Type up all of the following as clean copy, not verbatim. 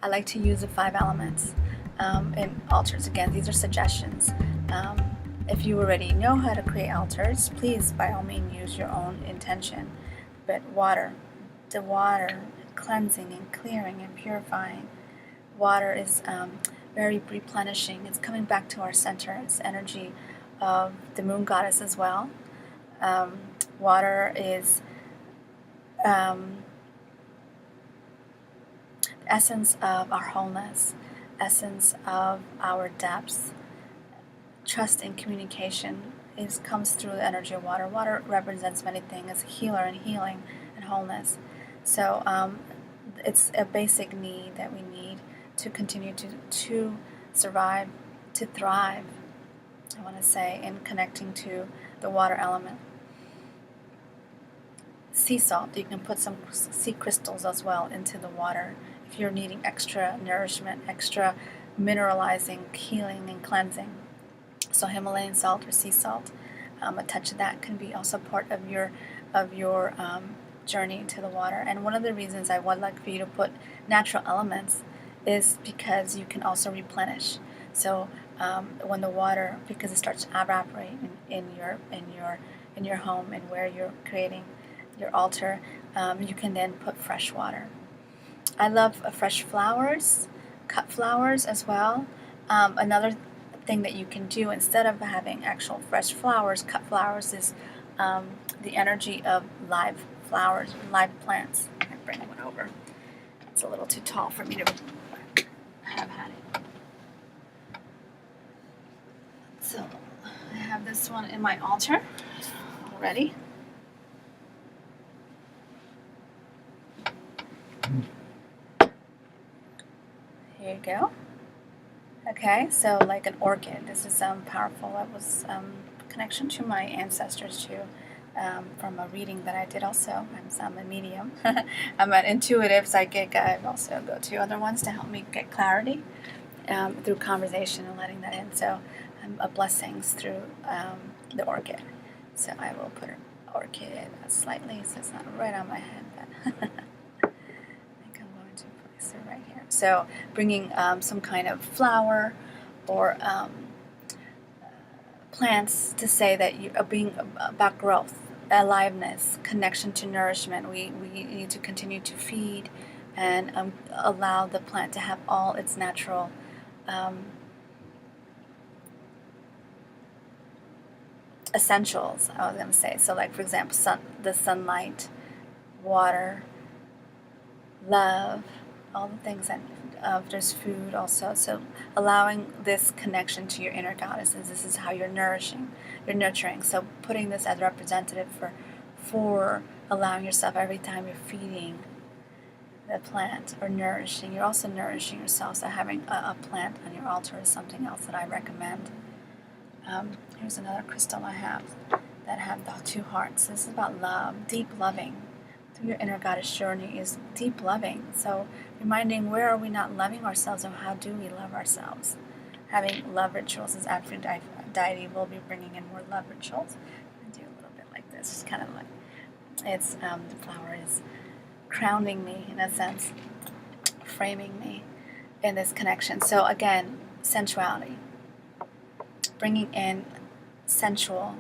I like to use the 5 elements in altars. Again, these are suggestions. If you already know how to create altars, please by all means use your own intention. But the water, cleansing and clearing and purifying. Water is very replenishing. It's coming back to our center. It's energy of the moon goddess as well. Water is essence of our wholeness, essence of our depths. Trust and communication comes through the energy of water. Water represents many things. It's a healer and healing and wholeness. So it's a basic need that we need to continue to survive, to thrive, I want to say, in connecting to the water element. Sea salt, you can put some sea crystals as well into the water if you're needing extra nourishment, extra mineralizing, healing, and cleansing. So Himalayan salt or sea salt, a touch of that can be also part of your journey to the water. And one of the reasons I would like for you to put natural elements is because you can also replenish. So when the water, because it starts to evaporate in your home and where you're creating your altar, you can then put fresh water. I love fresh flowers, cut flowers as well. Another thing that you can do instead of having actual fresh flowers, cut flowers, is the energy of live flowers, live plants. I bring one over. It's a little too tall for me to have had it. So I have this one in my altar already. Here you go. Okay, so like an orchid, this is powerful. That was connection to my ancestors too, from a reading that I did also. I'm a medium. I'm an intuitive psychic. I also go to other ones to help me get clarity through conversation and letting that in. So blessings through the orchid. So I will put an orchid slightly so it's not right on my head, but right here. So bringing some kind of flower or plants to say that you are being about growth, aliveness, connection to nourishment. We need to continue to feed and allow the plant to have all its natural essentials, I was going to say. So like, for example, the sunlight, water, love, all the things that there's food also. So allowing this connection to your inner goddesses, this is how you're nourishing, you're nurturing. So putting this as representative for allowing yourself every time you're feeding the plant or nourishing, you're also nourishing yourself. So having a plant on your altar is something else that I recommend. Here's another crystal I have that have the 2 hearts. This is about love, deep loving. Through your inner goddess journey is deep loving. So reminding, where are we not loving ourselves, and how do we love ourselves? Having love rituals, as Aphrodite will be bringing in more love rituals. I do a little bit like this, just kind of like, it's the flower is crowning me in a sense, framing me in this connection. So again, sensuality, bringing in sensual.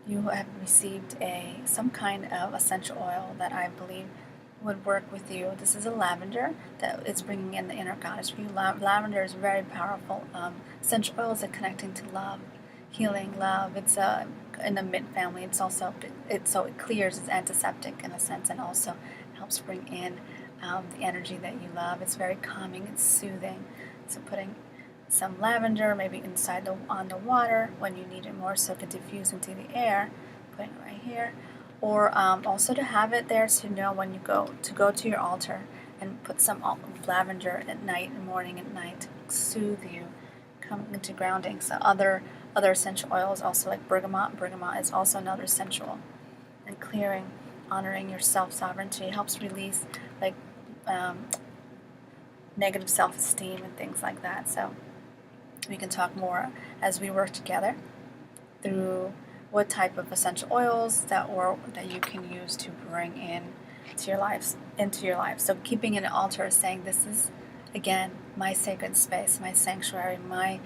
You have received some kind of essential oil that I believe would work with you. This is a lavender that is bringing in the inner goddess for you. Lavender is very powerful. Essential oils are connecting to love, healing, love. It's in the mint family. It's also so it clears. It's antiseptic in a sense, and also helps bring in the energy that you love. It's very calming. It's soothing. So putting some lavender, maybe on the water when you need it more, so it can diffuse into the air. Putting it right here, or also to have it there to know when you go to your altar and put some lavender at night and morning and night, soothe you, come into grounding. So other essential oils also, like bergamot. Bergamot is also another essential, and clearing, honoring your self-sovereignty helps release like negative self-esteem and things like that. So we can talk more as we work together through what type of essential oils that you can use to bring in to your lives, into your life. So keeping an altar is saying, this is, again, my sacred space, my sanctuary, my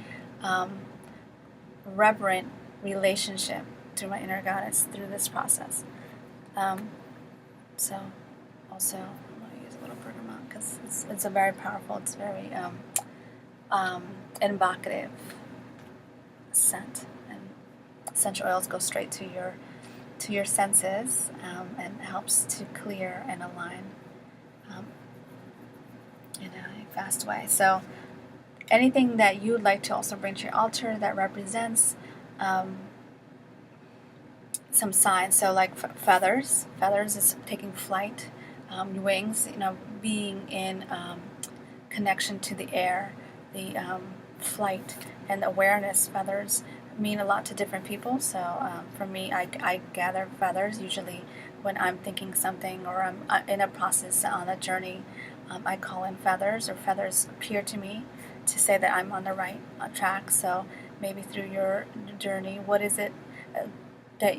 reverent relationship to my inner goddess through this process. So also, I'm going to use a little bergamot because it's a very powerful, it's very evocative scent, and essential oils go straight to your senses, and helps to clear and align in a fast way. So anything that you would like to also bring to your altar that represents some signs. So like feathers is taking flight, wings, being in connection to the air, the flight and awareness. Feathers mean a lot to different people. So for me, I gather feathers usually when I'm thinking something, or I'm in a process, on a journey. I call in feathers, or feathers appear to me to say that I'm on the right track. So maybe through your journey, what is it that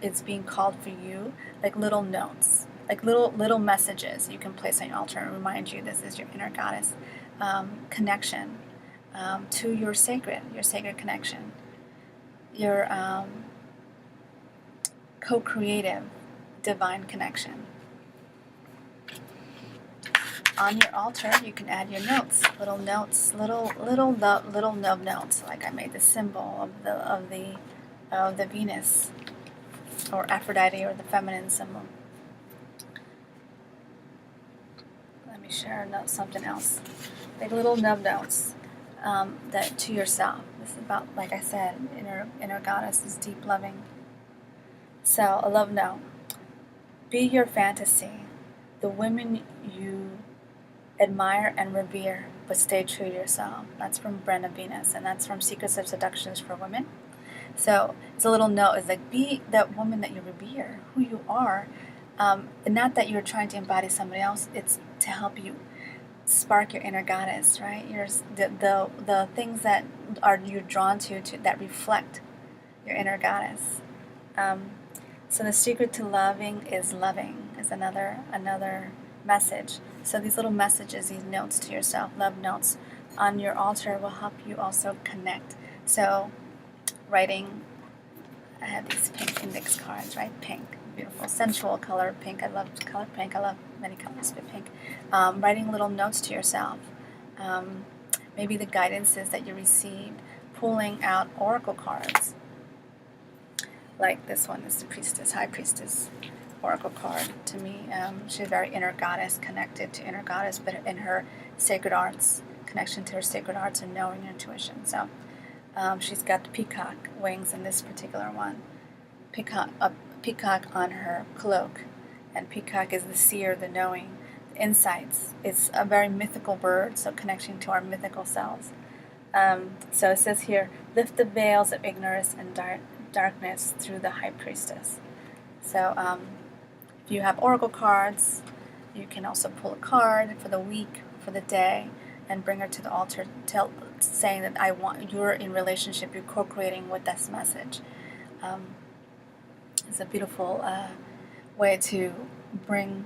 it's being called for you? Like little notes, like little messages you can place on your altar and remind you this is your inner goddess connection to your sacred connection, your co-creative divine connection. On your altar, you can add your notes, little notes, little love notes. Like I made the symbol of the Venus, or Aphrodite, or the feminine symbol. Let me share something else. Like little nub notes that to yourself. This is about, like I said, inner goddess is deep loving. So a love note: be your fantasy, the women you admire and revere, but stay true to yourself. That's from Brenda Venus, and that's from Secrets of Seductions for Women. So it's a little note. It's like, be that woman that you revere, who you are, and not that you're trying to embody somebody else. It's to help you spark your inner goddess, right? The things that are you're drawn to that reflect your inner goddess. So the secret to loving is another message. So these little messages, these notes to yourself, love notes on your altar, will help you also connect. So writing, I have these pink index cards, right? Pink, beautiful, sensual color, pink. I love color pink. I love many colors, but pink. Writing little notes to yourself. Maybe the guidances that you received, pulling out oracle cards. Like this one is the Priestess, High Priestess oracle card. To me, she's very inner goddess, connected to inner goddess, but in her sacred arts, connection to her sacred arts and knowing intuition. So she's got the peacock wings in this particular one. A peacock on her cloak, and peacock is the seer, the knowing, the insights. It's a very mythical bird, so connection to our mythical selves. So it says here, lift the veils of ignorance and darkness through the High Priestess. So if you have oracle cards, you can also pull a card for the week, for the day, and bring her to the altar, saying that you're in relationship, you're co-creating with this message. It's a beautiful way to bring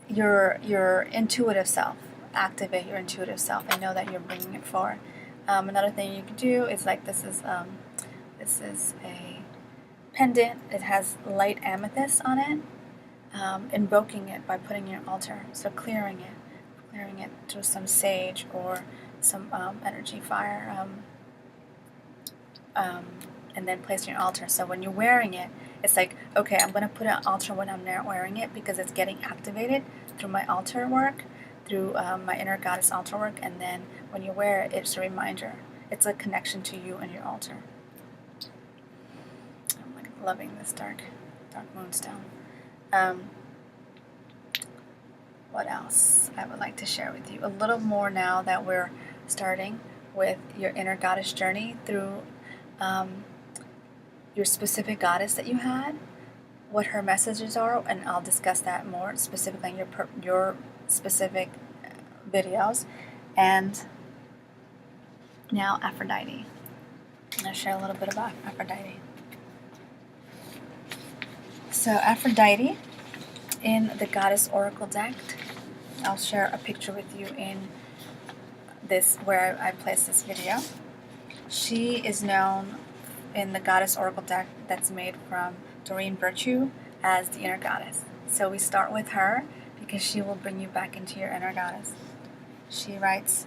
your intuitive self, activate your intuitive self, and know that you're bringing it forward. Another thing you could do is like this is a pendant. It has light amethyst on it. Invoking it by putting it in your altar. So clearing it through some sage or some energy fire, and then placing your altar. So when you're wearing it, it's like, okay, I'm going to put it on altar when I'm not wearing it, because it's getting activated through my altar work, through my inner goddess altar work, and then when you wear it, it's a reminder. It's a connection to you and your altar. I'm like loving this dark moonstone. What else I would like to share with you? A little more now that we're starting with your inner goddess journey through your specific goddess that you had, what her messages are, and I'll discuss that more specifically in your specific videos. And now Aphrodite. I'm going to share a little bit about Aphrodite. So Aphrodite in the Goddess Oracle deck, I'll share a picture with you in this where I placed this video. She is known in the Goddess Oracle deck that's made from Doreen Virtue as the inner goddess. So we start with her because she will bring you back into your inner goddess. She writes,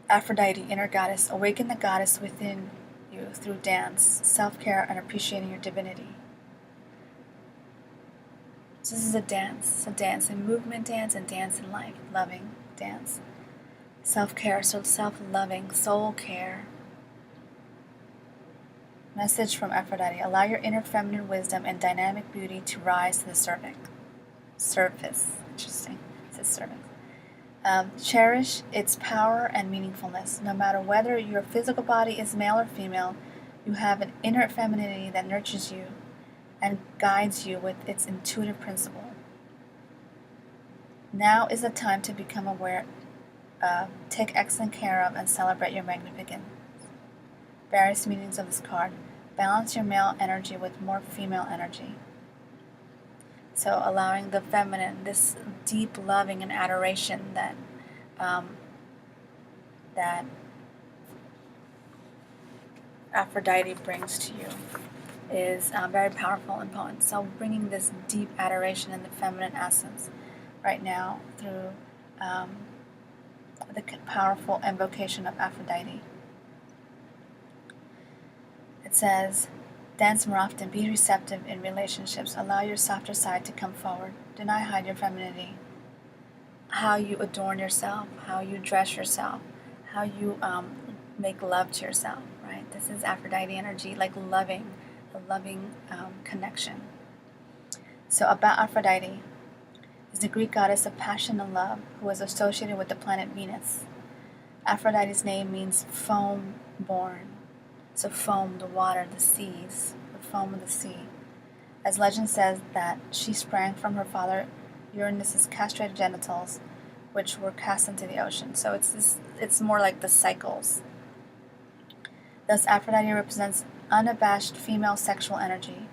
Aphrodite, inner goddess, awaken the goddess within you through dance, self-care, and appreciating your divinity. So this is a dance, a movement dance, and dance in life, loving dance. Self-care, so self-loving, soul care. Message from Aphrodite, allow your inner feminine wisdom and dynamic beauty to rise to the surface. Interesting, it says cervix. Cherish its power and meaningfulness. No matter whether your physical body is male or female, you have an inner femininity that nurtures you and guides you with its intuitive principle. Now is the time to become aware of, take excellent care of, and celebrate your magnificence. Various meanings of this card. Balance your male energy with more female energy. So allowing the feminine, this deep loving and adoration that that Aphrodite brings to you is very powerful and potent. So bringing this deep adoration in the feminine essence right now through the powerful invocation of Aphrodite. It says, dance more often, be receptive in relationships, allow your softer side to come forward, do not hide your femininity, how you adorn yourself, how you dress yourself, how you make love to yourself, right? This is Aphrodite energy, like a loving connection. So about Aphrodite is the Greek goddess of passion and love who was associated with the planet Venus. Aphrodite's name means foam born. So foam, the water, the seas, the foam of the sea. As legend says that she sprang from her father Uranus's castrated genitals, which were cast into the ocean. So it's more like the cycles. Thus Aphrodite represents unabashed female sexual energy.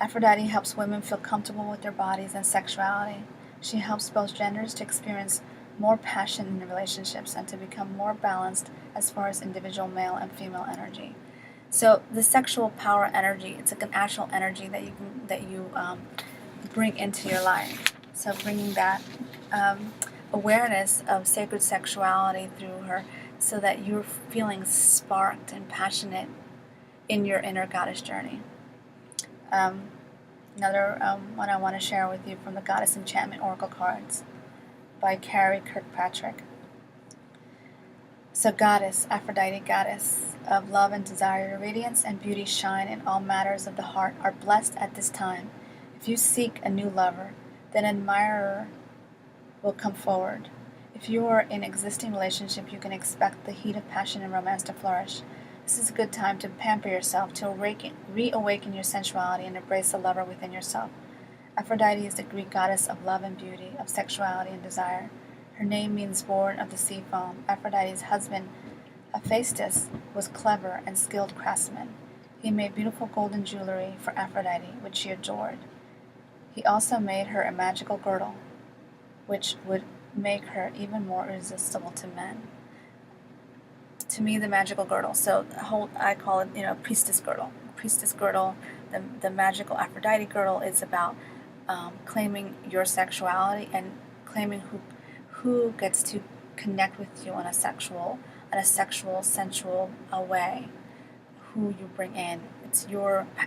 Aphrodite helps women feel comfortable with their bodies and sexuality. She helps both genders to experience more passion in relationships and to become more balanced as far as individual male and female energy. So the sexual power energy, it's like an actual energy that you bring into your life. So bringing that awareness of sacred sexuality through her, so that you're feeling sparked and passionate in your inner goddess journey. Another one I want to share with you from the Goddess Enchantment Oracle cards by Carrie Kirkpatrick. So goddess, Aphrodite, goddess of love and desire, your radiance and beauty shine in all matters of the heart, are blessed at this time. If you seek a new lover, then an admirer will come forward. If you are in an existing relationship, you can expect the heat of passion and romance to flourish. This is a good time to pamper yourself, to reawaken your sensuality and embrace the lover within yourself. Aphrodite is the Greek goddess of love and beauty, of sexuality and desire. Her name means born of the sea foam. Aphrodite's husband, Hephaestus, was clever and skilled craftsman. He made beautiful golden jewelry for Aphrodite, which she adored. He also made her a magical girdle, which would make her even more irresistible to men. To me, the magical girdle. So I call it, priestess girdle. Priestess girdle, the magical Aphrodite girdle is about claiming your sexuality and claiming who gets to connect with you on a sexual, sensual way. Who you bring in. It's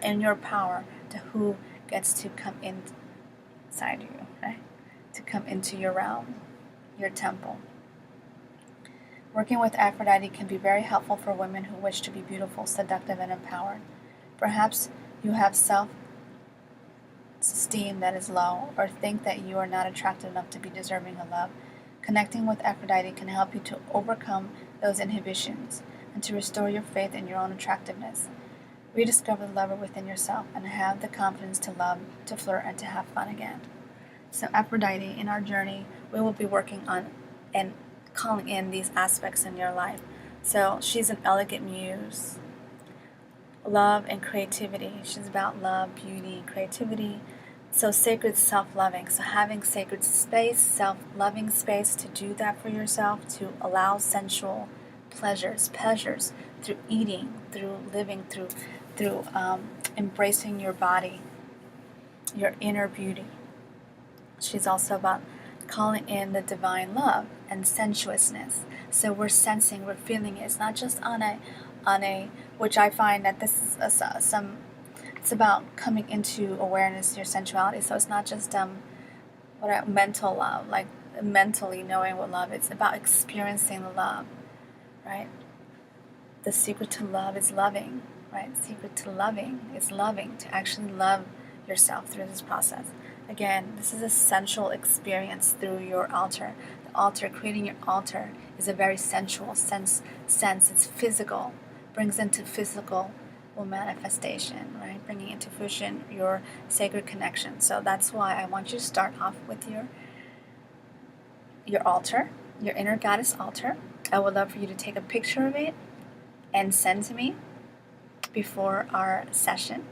in your power to who gets to come inside you, okay? To come into your realm, your temple. Working with Aphrodite can be very helpful for women who wish to be beautiful, seductive, and empowered. Perhaps you have self-esteem that is low, or think that you are not attractive enough to be deserving of love. Connecting with Aphrodite can help you to overcome those inhibitions and to restore your faith in your own attractiveness. Rediscover the lover within yourself and have the confidence to love, to flirt, and to have fun again. So Aphrodite, in our journey, we will be working on and calling in these aspects in your life. So she's an elegant muse, love and creativity. She's about love, beauty, creativity. So sacred self-loving. So having sacred space, self-loving space to do that for yourself, to allow sensual pleasures through eating, through living, through embracing your body, your inner beauty. She's also about calling in the divine love and sensuousness. So we're sensing, we're feeling it. It's not just on a, which I find that this is it's about coming into awareness, your sensuality. So it's not just mental love, like mentally knowing what love is. It's about experiencing the love, right? The secret to love is loving, right? The secret to loving is loving, to actually love yourself through this process. Again, this is a sensual experience through your altar. The altar, creating your altar, is a very sensual sense. It's physical, brings into physical manifestation, right? Bringing into fruition your sacred connection. So that's why I want you to start off with your altar, your inner goddess altar. I would love for you to take a picture of it and send to me before our session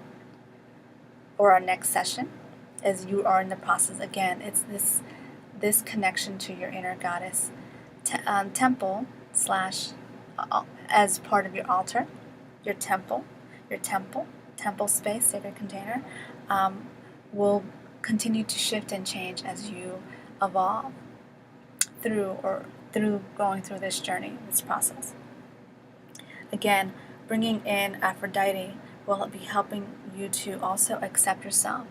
or our next session, as you are in the process. Again, it's this connection to your inner goddess temple slash as part of your altar, your temple space, sacred container, will continue to shift and change as you evolve through going through this journey, this process. Again, bringing in Aphrodite will be helping you to also accept yourself.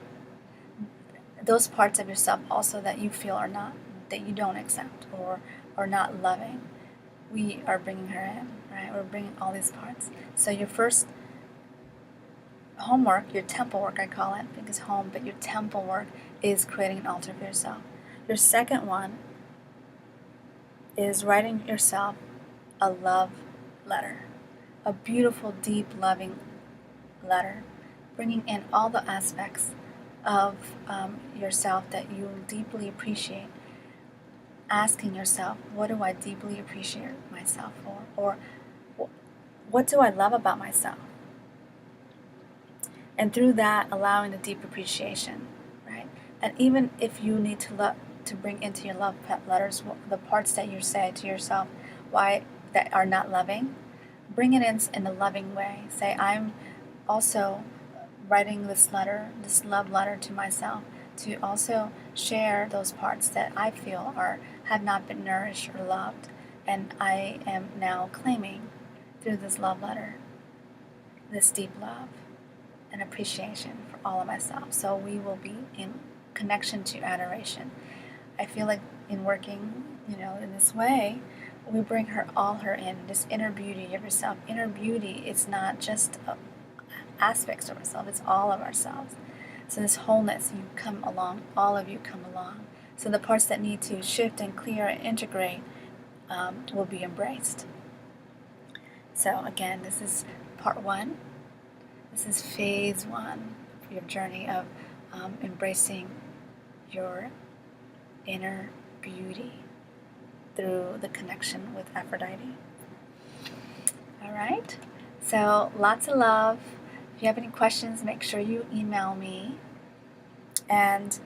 Those parts of yourself also that you feel are not, that you don't accept or not loving. We are bringing her in, right? We're bringing all these parts. So your first homework, your temple work, I call it, because home, but your temple work is creating an altar for yourself. Your second one is writing yourself a love letter, a beautiful, deep, loving letter, bringing in all the aspects of yourself that you deeply appreciate, asking yourself, what do I deeply appreciate myself for? Or what do I love about myself? And through that, allowing the deep appreciation, right? And even if you need to bring into your love letters the parts that you say to yourself, why that are not loving, bring it in a loving way. Say, I'm also writing this love letter to myself, to also share those parts that I feel have not been nourished or loved, and I am now claiming through this love letter this deep love and appreciation for all of myself. So we will be in connection to adoration. I feel like in working, in this way, we bring all her in, this inner beauty of yourself. Inner beauty is not just aspects of ourselves, it's all of ourselves. So this wholeness, you come along, all of you come along. So the parts that need to shift and clear and integrate will be embraced. So again, this is part one. This is phase one of your journey of embracing your inner beauty through the connection with Aphrodite. All right, so lots of love. If you have any questions, make sure you email me. And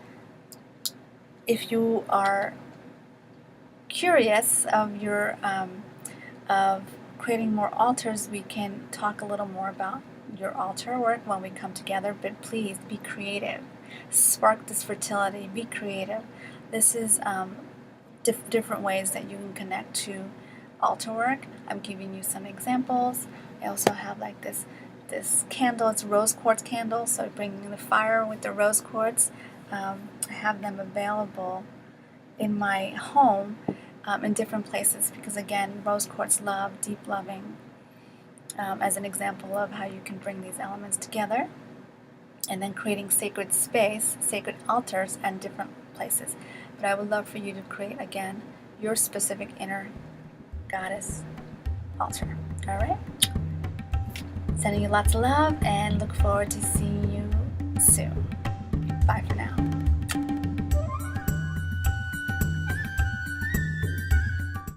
if you are curious of of creating more altars, we can talk a little more about your altar work when we come together. But please be creative. Spark this fertility. Be creative. This is different ways that you can connect to altar work. I'm giving you some examples. I also have like this candle. It's rose quartz candle, so bringing the fire with the rose quartz. I have them available in my home in different places because, again, rose quartz love, deep loving, as an example of how you can bring these elements together, and then creating sacred space, sacred altars, and different places. But I would love for you to create, again, your specific inner goddess altar. All right? Sending you lots of love and look forward to seeing you soon. Bye for now.